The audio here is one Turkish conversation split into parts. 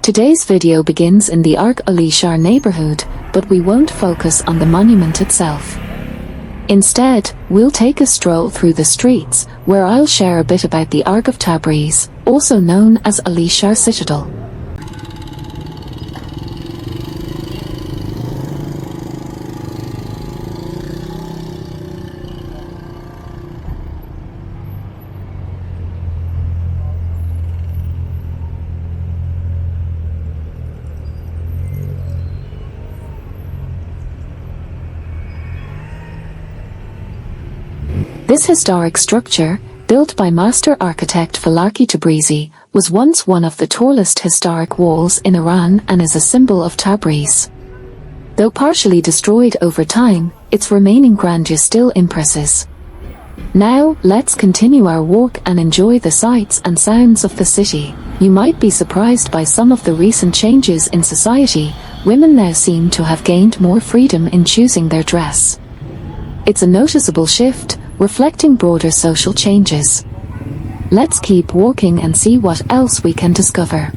Today's video begins in the Arg Ali Shah neighborhood, but we won't focus on the monument itself. Instead, we'll take a stroll through the streets, where I'll share a bit about the Arg of Tabriz, also known as Ali Shah Citadel. This historic structure, built by master architect Falaki Tabrizi, was once one of the tallest historic walls in Iran and is a symbol of Tabriz. Though partially destroyed over time, its remaining grandeur still impresses. Now, let's continue our walk and enjoy the sights and sounds of the city. You might be surprised by some of the recent changes in society. Women now seem to have gained more freedom in choosing their dress. It's a noticeable shift, reflecting broader social changes. Let's keep walking and see what else we can discover.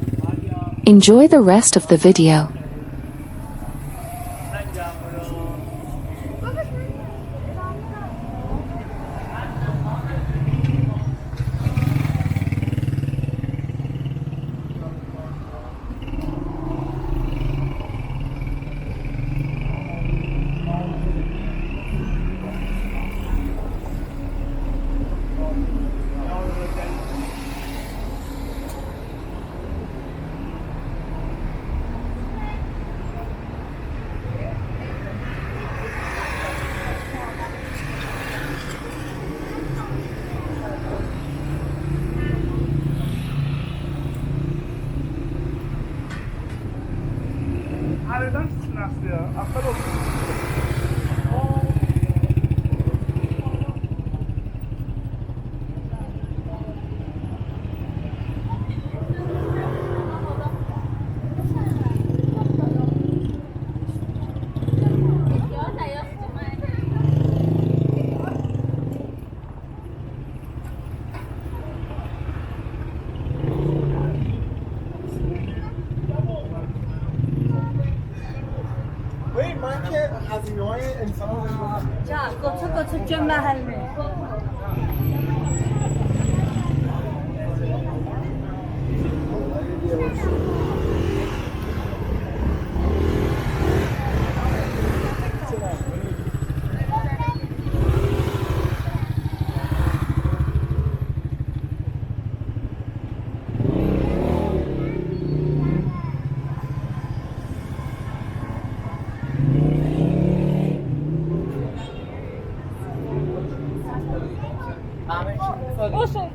Enjoy the rest of the video. Nereden çıksın Aslı ya? Akar olsun. من که هزینه‌های انسان جا قطع جا محله olsun.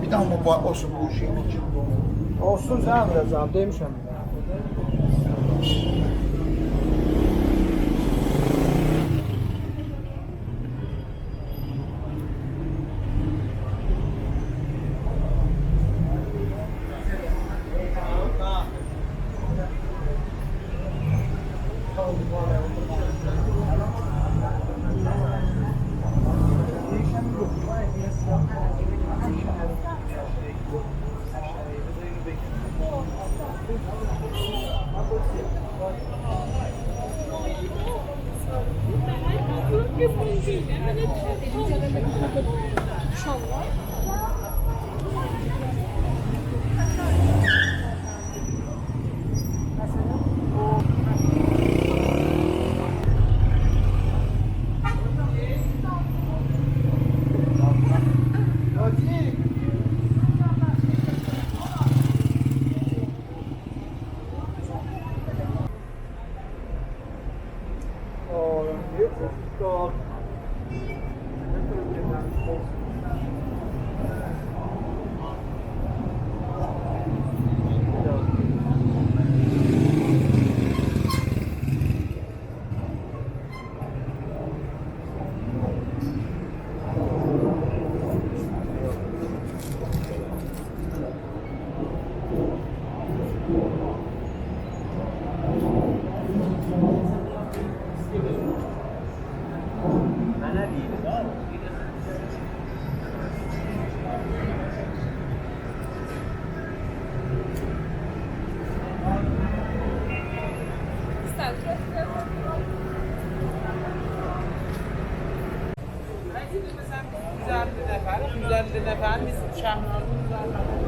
Bir daha mı olsun bu şeyin için? Olsun canım biraz abi demişim. Şahnazımız var.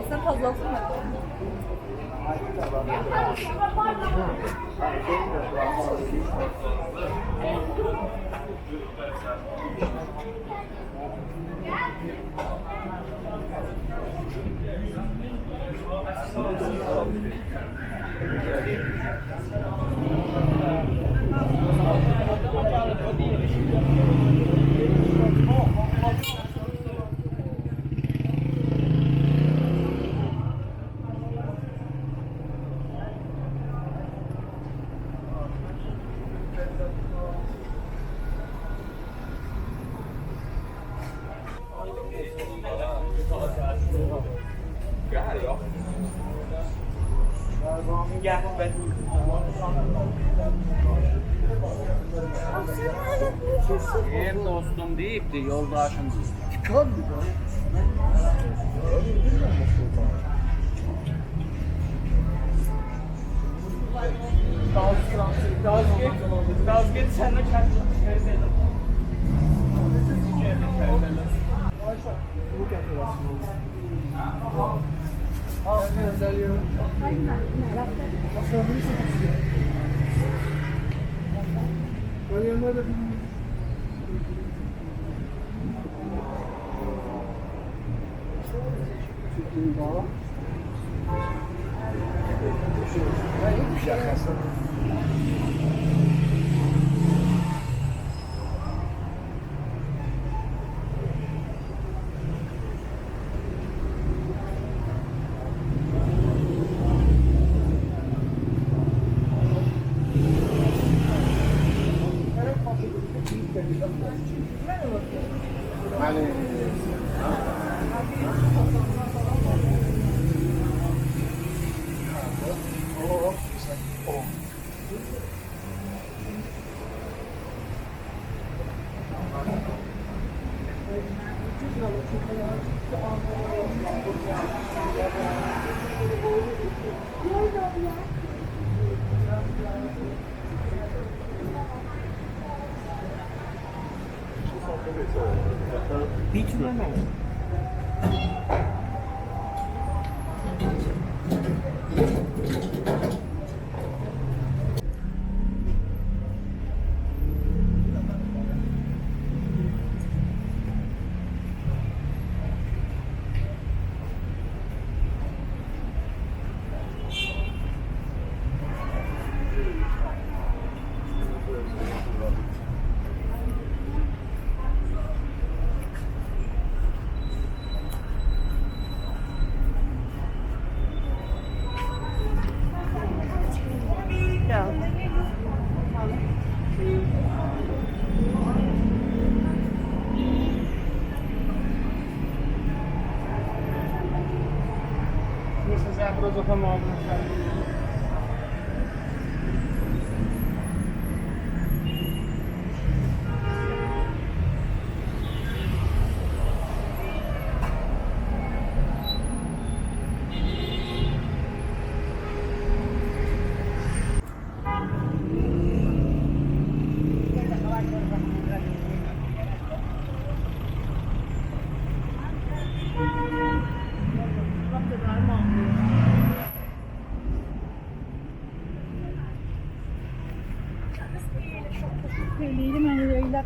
Sen fazla olsun. Ev dostum deyip de yoldaşım değil. Çıkar mı da? Git sen de Neyse sen biraz otomobil. Söyleyeyim hani öyle.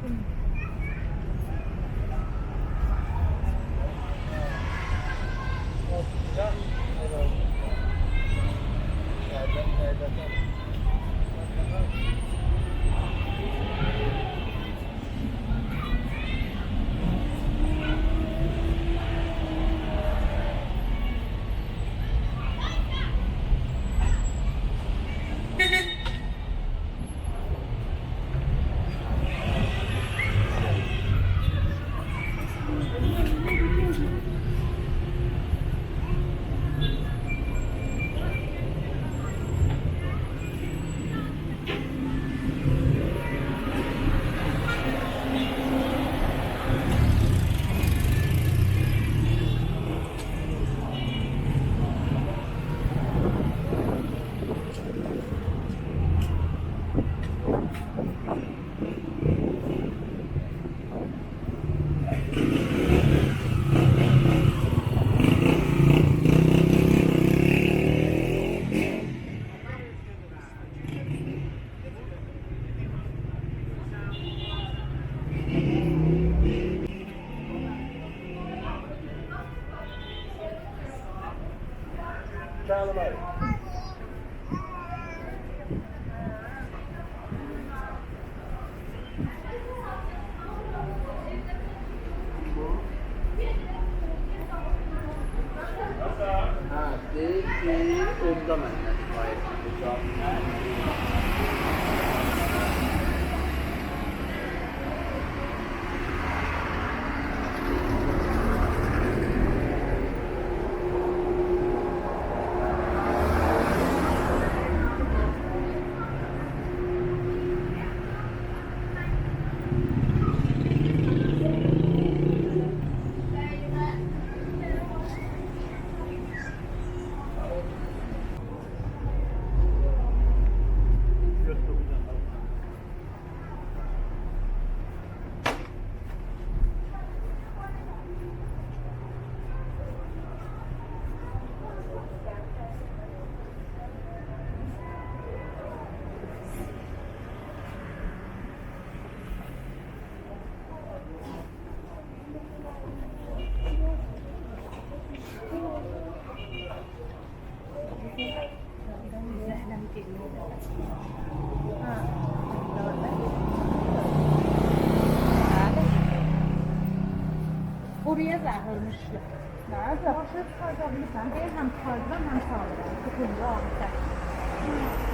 Deyir ki, onda məndən şikayət Buraya zəhərmişdir. Başa çıxarda bilirsən, deyir həm çıxardıram, həm sağlayıram. Tutumda almışlar.